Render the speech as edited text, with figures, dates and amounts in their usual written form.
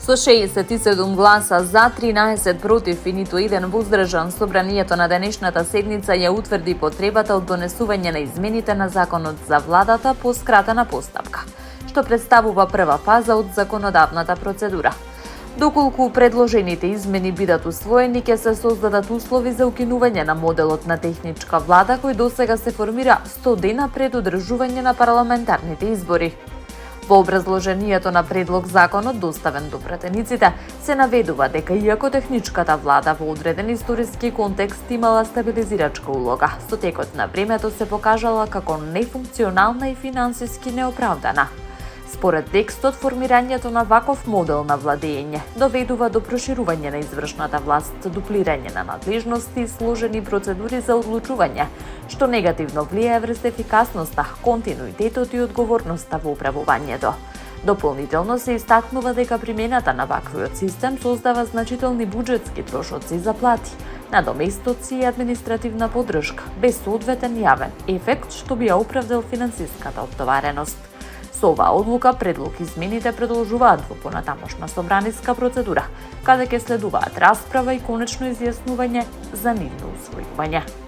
Со 67 гласа за, 13 против и ниту еден воздржан, собранието на денешната седница ја утврди потребата од донесување на измените на законот за владата по скратена постапка, што представува прва фаза од законодавната процедура. Доколку предложените измени бидат усвоени, ќе се создадат услови за укинување на моделот на техничка влада кој досега се формира 100 дена пред одржување на парламентарните избори. Во образложението на предлог законот доставен до пратениците се наведува дека иако техничката влада во одреден историски контекст имала стабилизирачка улога, со текот на времето се покажала како нефункционална и финансиски неоправдана. Според текстот, формирањето на ваков модел на владење доведува до проширување на извршната власт, дуплирање на надлежности и сложени процедури за одлучување, што негативно влијае врз ефикасноста, континуитетот и одговорноста во управувањето. Дополнително се истакнува дека примената на ваквиот систем создава значителни буџетски трошоци за плати, надоместоци и административна поддршка, без соодветен јавен ефект што би ја оправдал финансиската оптовареност. Со оваа одлука предлог измените продолжуваат во понатамошна собраниска процедура, каде ќе следуваат расправа и конечно изјаснување за нивно усвојување.